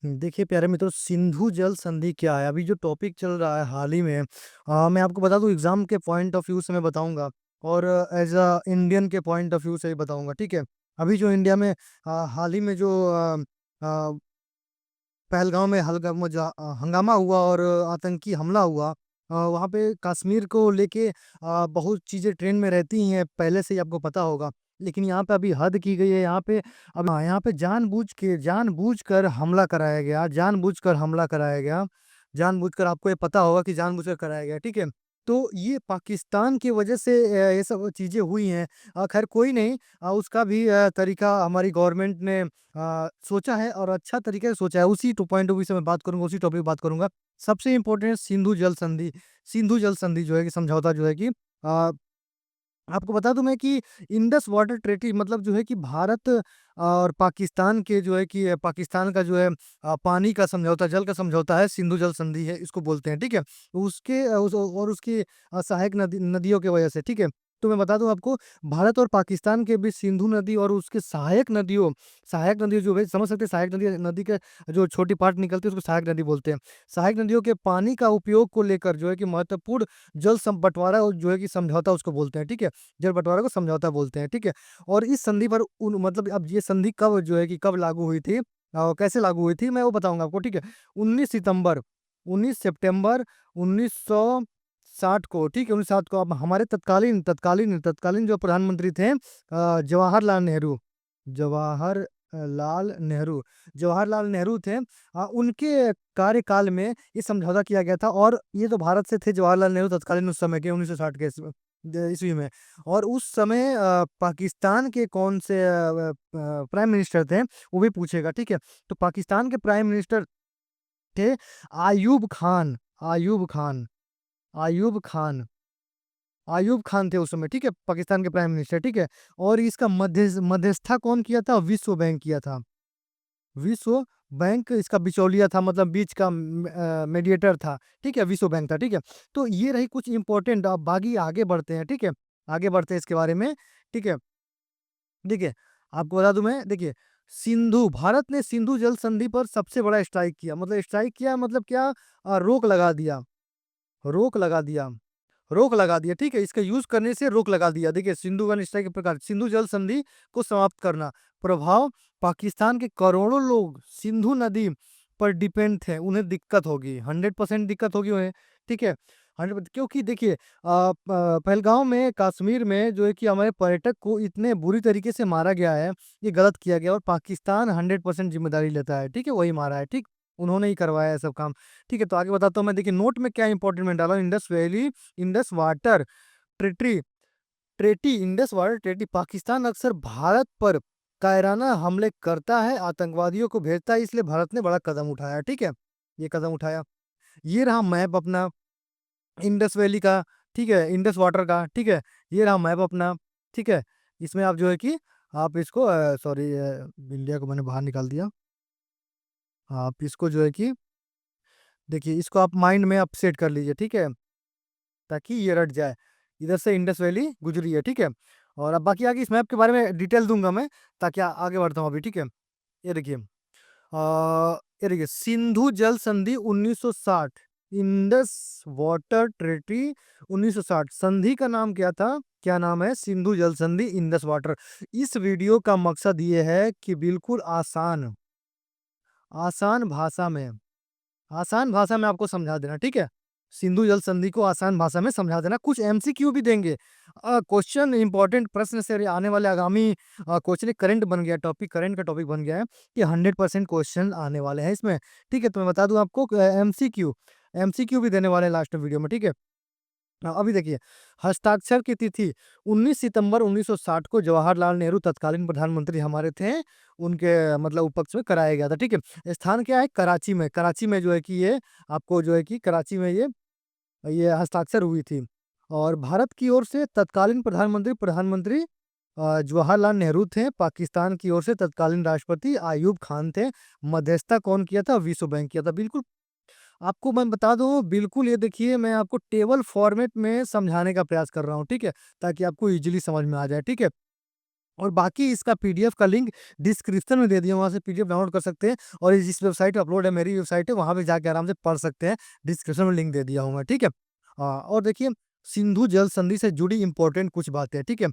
देखिए प्यारे मित्रों, सिंधु जल संधि क्या है? अभी जो टॉपिक चल रहा है हाल ही में, मैं आपको बता दूँ एग्ज़ाम के पॉइंट ऑफ व्यू से मैं बताऊँगा और एज़ अ इंडियन के पॉइंट ऑफ व्यू से भी बताऊँगा, ठीक है? अभी जो इंडिया में हाल ही में जो अ, पहलगाँव में हंगामा हुआ और आतंकी हमला हुआ, वहाँ पे कश्मीर को लेके बहुत चीज़ें ट्रेंड में रहती हैं, पहले से ही आपको पता होगा। लेकिन यहाँ पे अभी हद की गई है, यहाँ पे जानबूझकर हमला कराया गया, जानबूझकर आपको ये पता होगा कि जानबूझकर कराया गया, ठीक है? तो ये पाकिस्तान की वजह से ये सब चीज़ें हुई हैं। खैर कोई नहीं, उसका भी तरीका हमारी गवर्नमेंट ने सोचा है और अच्छा तरीके से सोचा है। उसी टू पॉइंट ऑफ व्यू से मैं बात करूँगा, उसी टॉपिक पे बात करूँगा। सबसे इम्पोर्टेंट सिंधु जल संधि जो है कि समझौता जो है कि आपको बता दूँ मैं कि इंडस वाटर ट्रीटी मतलब जो है कि भारत और पाकिस्तान के जो है कि पाकिस्तान का जो है पानी का समझौता, जल का समझौता है, सिंधु जल संधि है, इसको बोलते हैं, ठीक है? उसकी सहायक नदियों की वजह से, ठीक है? तो मैं बता दूँ आपको, भारत और पाकिस्तान के बीच सिंधु नदी और उसके सहायक नदियों जो है, समझ सकते हैं, सहायक नदी के जो छोटी पार्ट निकलती है उसको सहायक नदी बोलते हैं। सहायक नदियों के पानी का उपयोग को लेकर जो है कि महत्वपूर्ण जल बँटवारा और जो है कि समझौता उसको बोलते हैं, ठीक है? जल बँटवारा को समझौता बोलते हैं, ठीक है? और इस संधि पर उन मतलब अब ये संधि कब जो है कि कब लागू हुई थी, कैसे लागू हुई थी, मैं वो बताऊँगा आपको, ठीक है? 19 सितंबर 19 सितंबर 1960 को, ठीक है? 1960 को अब हमारे तत्कालीन जो प्रधानमंत्री थे, जवाहर लाल नेहरू जवाहरलाल नेहरू थे। उनके कार्यकाल में ये समझौता किया गया था और ये तो भारत से थे जवाहरलाल नेहरू तत्कालीन उस समय के 1960 के ईस्वी में। और उस समय पाकिस्तान के कौन से प्राइम मिनिस्टर थे, वो भी पूछेगा, ठीक है? तो पाकिस्तान के प्राइम मिनिस्टर थे आयूब खान आयूब खान आयूब खान आयूब खान थे उस समय, ठीक है? पाकिस्तान के प्राइम मिनिस्टर, ठीक है? और इसका मध्यस्थता कौन किया था? विश्व बैंक किया था। विश्व बैंक इसका बिचौलिया था, मतलब बीच का मीडिएटर था, ठीक है? विश्व बैंक था, ठीक है? तो ये रही कुछ इम्पोर्टेंट, अब बाकी आगे बढ़ते हैं, ठीक है? आगे बढ़ते हैं इसके बारे में, ठीक है? देखिए, आपको बता दूँ मैं, देखिए, भारत ने सिंधु जल संधि पर सबसे बड़ा स्ट्राइक किया मतलब क्या, रोक लगा दिया रोक लगा दिया रोक लगा दिया, ठीक है? इसका यूज़ करने से रोक लगा दिया। देखिए, सिंधु वन स्ट्राइक के प्रकार, सिंधु जल संधि को समाप्त करना। प्रभाव, पाकिस्तान के करोड़ों लोग सिंधु नदी पर डिपेंड थे, उन्हें दिक्कत होगी, 100% दिक्कत होगी उन्हें, ठीक है? 100 क्योंकि देखिए, पहलगाँव में, कश्मीर में जो है कि हमारे पर्यटक को इतने बुरी तरीके से मारा गया है, ये गलत किया गया और पाकिस्तान 100% ज़िम्मेदारी लेता है, ठीक है? वही मारा है, ठीक? उन्होंने ही करवाया है सब काम, ठीक है? तो आगे बताता हूँ मैं, देखिए नोट में क्या इम्पोर्टेंट मैंने डाला, Indus water treaty Indus water treaty, Pakistan अक्सर भारत पर कायराना हमले करता है, आतंकवादियों को भेजता है, इसलिए भारत ने बड़ा कदम उठाया, ठीक है? ये कदम उठाया। ये रहा मैप अपना इंडस वैली का, ठीक है? इंडस वाटर का, ठीक है? ये रहा मैप अपना, ठीक है? इसमें आप जो है कि आप इसको सॉरी, इंडिया को मैंने बाहर निकाल दिया। आप इसको जो है कि देखिए, इसको आप माइंड में आप सेट कर लीजिए, ठीक है? ताकि ये रट जाए। इधर से इंडस वैली गुजरी है, ठीक है? और अब बाकी आगे इस मैप के बारे में डिटेल दूँगा मैं, ताकि आगे बढ़ता हूँ अभी, ठीक है? ये देखिए, ये देखिए, सिंधु जल संधि 1960, इंडस वाटर ट्रीटी 1960, संधि का नाम क्या था? क्या नाम है? सिंधु जल संधि, इंडस वाटर। इस वीडियो का मकसद ये है कि बिल्कुल आसान भाषा में आसान भाषा में आपको समझा देना, ठीक है? सिंधु जल संधि को आसान भाषा में समझा देना, कुछ एमसीक्यू भी देंगे। क्वेश्चन इंपॉर्टेंट प्रश्न से आने वाले आगामी क्वेश्चन, एक करंट बन गया टॉपिक, करंट का टॉपिक बन गया है कि 100% क्वेश्चन आने वाले हैं इसमें, ठीक है? तो मैं बता दूँ आपको, एमसीक्यू भी देने वाले हैं लास्ट वीडियो में, ठीक है? अभी देखिए, हस्ताक्षर की तिथि 19 सितंबर 1960 को जवाहरलाल नेहरू तत्कालीन प्रधानमंत्री हमारे थे, उनके मतलब उपक्ष में कराया गया था, ठीक है? स्थान क्या है? कराची में जो है कि ये आपको जो है कि कराची में ये हस्ताक्षर हुई थी। और भारत की ओर से तत्कालीन प्रधानमंत्री जवाहरलाल नेहरू थे, पाकिस्तान की ओर से तत्कालीन राष्ट्रपति अयूब खान थे, मध्यस्थता कौन किया था? विश्व बैंक किया था। बिल्कुल आपको मैं बता दूँ, बिल्कुल ये देखिए, मैं आपको टेबल फॉर्मेट में समझाने का प्रयास कर रहा हूँ, ठीक है? ताकि आपको ईज़िली समझ में आ जाए, ठीक है? और बाकी इसका पीडीएफ का लिंक डिस्क्रिप्शन में दे दिया, वहाँ से पीडीएफ डाउनलोड कर सकते हैं। और ये जिस वेबसाइट पे अपलोड है, मेरी वेबसाइट है, वहाँ पे जाके आराम से पढ़ सकते हैं। डिस्क्रिप्शन में लिंक दे दिया हूँ मैं, ठीक है? और देखिए, सिंधु जल संधि से जुड़ी इम्पोर्टेंट कुछ बातें, ठीक है?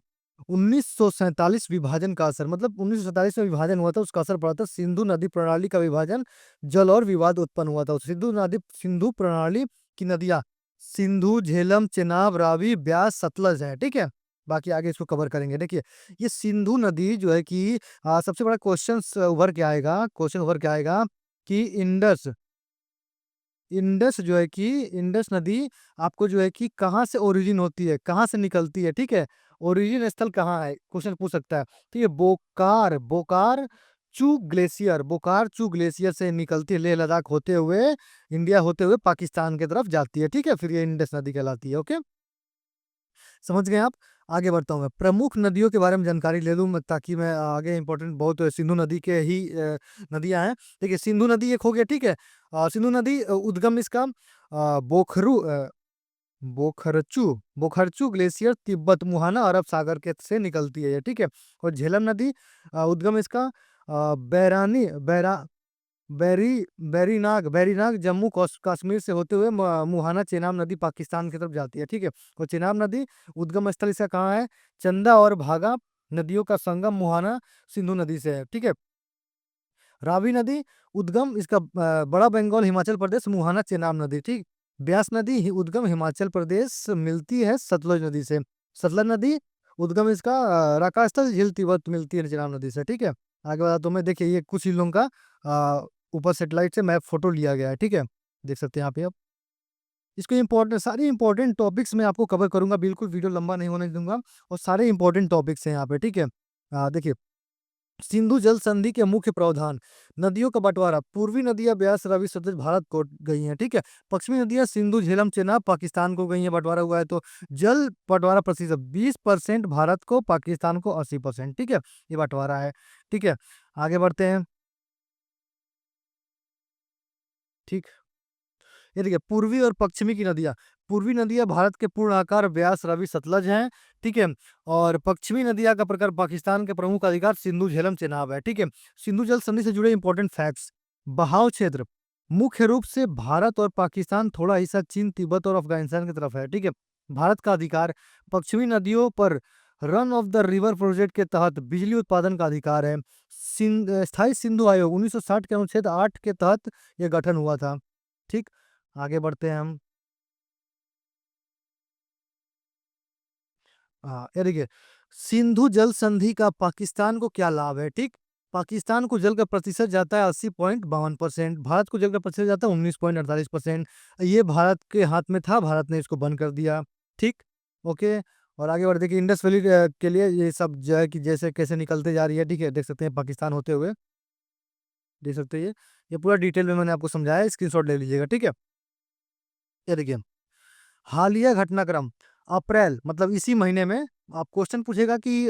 1947 विभाजन का असर, मतलब 1947 में विभाजन हुआ था, उसका असर पड़ा था। सिंधु नदी प्रणाली का विभाजन, जल और विवाद उत्पन्न हुआ था। सिंधु प्रणाली की नदियाँ सिंधु, झेलम, चेनाब, रावी, ब्यास, सतलज है, ठीक है? बाकी आगे इसको कवर करेंगे। देखिए, ये सिंधु नदी जो है कि सबसे बड़ा क्वेश्चन उभर के आएगा कि इंडस जो है कि इंडस नदी आपको जो है कि कहाँ से ओरिजिन होती है, कहाँ से निकलती है, ठीक है? ओरिजिन स्थल कहाँ है? क्वेश्चन पूछ सकता है। तो ये बोकार चू ग्लेशियर से निकलती है, लेह लद्दाख होते हुए, इंडिया होते हुए पाकिस्तान की तरफ जाती है, ठीक है? फिर ये इंडस नदी कहलाती है। ओके, समझ गए आप? आगे बढ़ता हूँ मैं। प्रमुख नदियों के बारे में जानकारी ले लूँ मैं, ताकि मैं आगे इम्पोर्टेंट बहुत सिंधु नदी के ही नदियाँ हैं। देखिए, सिंधु नदी एक हो गया, ठीक है? सिंधु नदी उद्गम इसका बोखरचू बोखरचू ग्लेशियर, तिब्बत, मुहाना, अरब सागर के से निकलती है ये, ठीक है? और झेलम नदी उद्गम इसका बैरानी बैरा बैरी बैरीनाग जम्मू कश्मीर से होते हुए मुहाना, चेनाब नदी पाकिस्तान की तरफ जाती है, ठीक है? और चेनाब नदी उद्गम स्थल इसका कहाँ है? चंदा और भागा नदियों का संगम मुहाना सिंधु नदी से है, ठीक है? रावी नदी उद्गम इसका बड़ा बंगाल, हिमाचल प्रदेश, मुहाना, चेनाब नदी, ठीक? ब्यास नदी उद्गम हिमाचल प्रदेश, मिलती है सतलुज नदी से। सतलज नदी उद्गम इसका राका स्थल, झील तिब्बत, मिलती है चेनाब नदी से, ठीक है? आगे बता तो मैं, देखिए ये कुछ इन लोगों का ऊपर सेटेलाइट से मैप फोटो लिया गया है, ठीक है? देख सकते हैं यहाँ पे आप। इसको सारे इंपॉर्टेंट टॉपिक्स मैं आपको कवर करूंगा, बिल्कुल वीडियो लंबा नहीं होने दूंगा। और सारे इंपॉर्टेंट टॉपिक्स हैं यहाँ पे, ठीक है? देखिए, सिंधु जल संधि के मुख्य प्रावधान। नदियों का बंटवारा, पूर्वी नदियां ब्यास, रावी, सतलज भारत को गई हैं, ठीक है? पश्चिमी नदियां सिंधु, झेलम, चेनाब पाकिस्तान को गई हैं, बंटवारा हुआ है। तो जल बंटवारा प्रतिशत 20% भारत को, पाकिस्तान को 80%, ठीक है? ये बंटवारा है, ठीक है? आगे बढ़ते हैं, ठीक। ये देखिए, पूर्वी और पश्चिमी की नदियाँ। पूर्वी नदियाँ भारत के पूर्ण आकार ब्यास, रावी, सतलज हैं, ठीक है? और पश्चिमी नदियाँ का प्रकार पाकिस्तान के प्रमुख अधिकार सिंधु, झेलम, चेनाब है, ठीक है? सिंधु जल संधि से जुड़े इंपॉर्टेंट फैक्ट्स। बहाव क्षेत्र, मुख्य रूप से भारत और पाकिस्तान, थोड़ा हिस्सा चीन, तिब्बत और अफगानिस्तान की तरफ है, ठीक है? भारत का अधिकार, पश्चिमी नदियों पर run of the river project के तहत बिजली उत्पादन का अधिकार है। स्थायी सिंधु आयोग 1960 के अनुच्छेद 8 के तहत यह गठन हुआ था, ठीक। आगे बढ़ते हैं हम। हाँ, ये देखिए, सिंधु जल संधि का पाकिस्तान को क्या लाभ है, ठीक। पाकिस्तान को जल का प्रतिशत जाता है 80.52%, भारत को जल का प्रतिशत जाता है 19.48%। ये भारत के हाथ में था, भारत ने इसको बंद कर दिया, ठीक। ओके, और आगे बढ़ देखिए, इंडस वैली के लिए ये सब जो है कि जैसे कैसे निकलते जा रही है, ठीक है? देख सकते हैं पाकिस्तान होते हुए, देख सकते हैं ये पूरा डिटेल में मैंने आपको समझाया है, स्क्रीनशॉट ले लीजिएगा, ठीक है? ये देखिए, हालिया घटनाक्रम, अप्रैल मतलब इसी महीने में। आप क्वेश्चन पूछेगा कि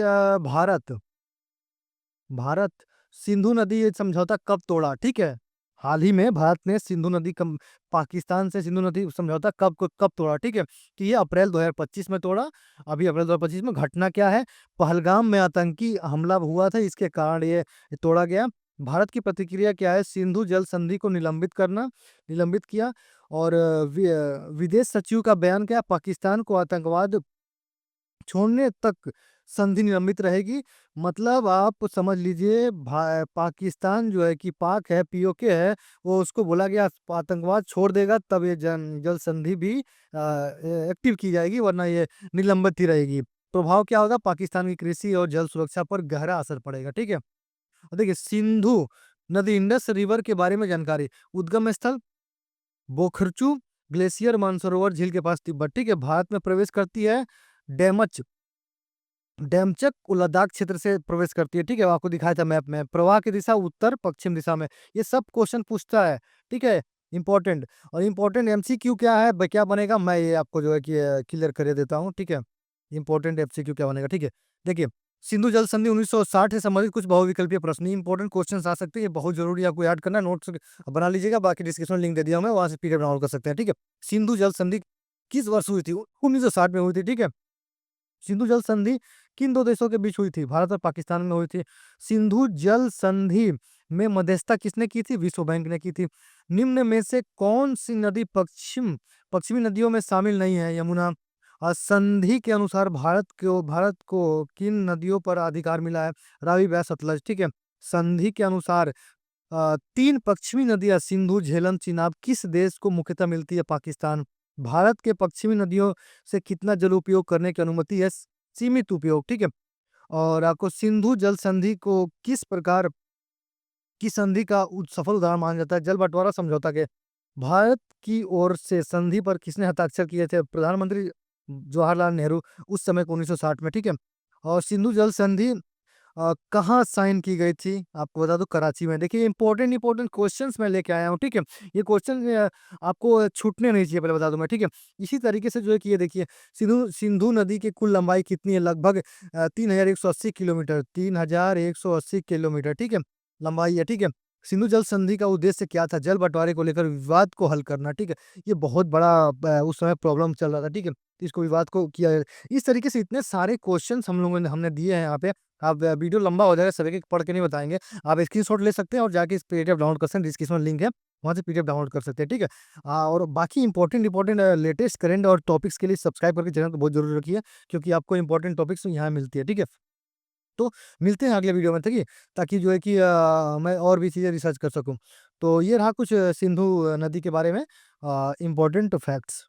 भारत सिंधु नदी ये समझौता कब तोड़ा, ठीक है? हाल ही में भारत ने सिंधु नदी कम पाकिस्तान से सिंधु नदी समझौता कब तोड़ा, ठीक है? कि ये अप्रैल 2025 में तोड़ा। अभी अप्रैल 2025 में घटना क्या है? पहलगाम में आतंकी हमला हुआ था, इसके कारण ये तोड़ा गया। भारत की प्रतिक्रिया क्या है? सिंधु जल संधि को निलंबित किया। और विदेश सचिव का बयान क्या? पाकिस्तान को आतंकवाद छोड़ने तक संधि निलंबित रहेगी। मतलब आप समझ लीजिए, पाकिस्तान जो है कि पाक है, पीओके है, वो उसको बोला गया आतंकवाद छोड़ देगा तब ये जल संधि भी एक्टिव की जाएगी, वरना ये निलंबित ही रहेगी। प्रभाव क्या होगा? पाकिस्तान की कृषि और जल सुरक्षा पर गहरा असर पड़ेगा, ठीक है? और देखिए, सिंधु नदी, इंडस रिवर के बारे में जानकारी। उद्गम स्थल बोखरचू ग्लेशियर, मानसरोवर झील के पास, तिब्बत, ठीक है? भारत में प्रवेश करती है डेमच डेमचक लद्दाख क्षेत्र से प्रवेश करती है, ठीक है? आपको दिखाया था मैप में। प्रवाह की दिशा उत्तर पश्चिम दिशा में। ये सब क्वेश्चन पूछता है, ठीक है? इंपॉर्टेंट। और इंपॉर्टेंट एमसीक्यू क्या है, क्या बनेगा, मैं ये आपको जो है कि क्लियर कर देता हूँ, ठीक है? इंपॉर्टेंट एमसीक्यू क्या बनेगा, ठीक है? देखिए, सिंधु जल संधि 1960 से संबंधित कुछ बहुविकल्पीय प्रश्न, इंपॉर्टेंट क्वेश्चन आ सकते हैं, ये बहुत जरूरी है, आपको याद करना, नोट्स बना लीजिएगा। बाकी डिस्क्रिप्शन लिंक दे दिया हूं मैं, वहां से पीडीएफ डाउनलोड कर सकते हैं, ठीक है? सिंधु जल संधि किस वर्ष हुई थी? 1960 में हुई थी, ठीक है? सिंधु जल संधि किन 2 देशों के बीच हुई थी? भारत और पाकिस्तान में हुई थी। सिंधु जल संधि में मध्यस्थता किसने की थी? विश्व बैंक ने की थी। निम्न में से कौन-सी नदी पश्चिमी नदियों में शामिल नहीं है? यमुना। संधि के अनुसार भारत को किन नदियों पर अधिकार मिला है? रावी, ब्यास, सतलज, ठीक है। संधि के अनुसार 3 पश्चिमी नदियाँ सिंधु, झेलम, चिनाब किस देश को मुख्यतः मिलती है? पाकिस्तान। भारत के पश्चिमी नदियों से कितना जल उपयोग करने की अनुमति है? सीमित उपयोग, ठीक है। और आपको सिंधु जल संधि को किस प्रकार की संधि का सफल उदाहरण माना जाता है? जल बंटवारा समझौता के। भारत की ओर से संधि पर किसने हस्ताक्षर किए थे? प्रधानमंत्री जवाहरलाल नेहरू, उस समय को 1960 में, ठीक है। और सिंधु जल संधि कहाँ साइन की गई थी? आपको बता दूं, कराची में। देखिए इंपॉर्टेंट इंपॉर्टेंट क्वेश्चंस मैं लेके आया हूँ, ठीक है। ये क्वेश्चन आपको छूटने नहीं चाहिए, पहले बता दूं मैं, ठीक है। इसी तरीके से जो है कि ये देखिए, सिंधु सिंधु नदी की कुल लंबाई कितनी है? लगभग 3180 किलोमीटर, 3180 किलोमीटर, ठीक है, लंबाई है, ठीक है। सिंधु जल संधि का उद्देश्य क्या था? जल बंटवारे को लेकर विवाद को हल करना, ठीक है। ये बहुत बड़ा उस समय प्रॉब्लम चल रहा था, ठीक है। तो इसको विवाद को किया गया। इस तरीके से इतने सारे क्वेश्चंस हमने दिए हैं यहाँ पे। आप वीडियो लंबा हो जाएगा, सभी के पढ़ के नहीं बताएँगे। आप स्क्रीनशॉट ले सकते हैं और जाके इस पीडीएफ डाउनलोड कर सकते हैं, डिस्क्रिप्शन में लिंक है, वहाँ से पीडीएफ डाउनलोड कर सकते हैं, ठीक है। और बाकी इंपॉर्टेंट लेटेस्ट करंट और टॉपिक्स के लिए सब्सक्राइब करके चैनल को बहुत ज़रूर रखिए, क्योंकि आपको इंपॉर्टेंट टॉपिक्स यहाँ मिलती है, ठीक है। तो मिलते हैं अगले वीडियो में, ठीक है, ताकि जो है कि मैं और भी चीज़ें रिसर्च कर सकूँ। तो ये रहा कुछ सिंधु नदी के बारे में इंपॉर्टेंट फैक्ट्स।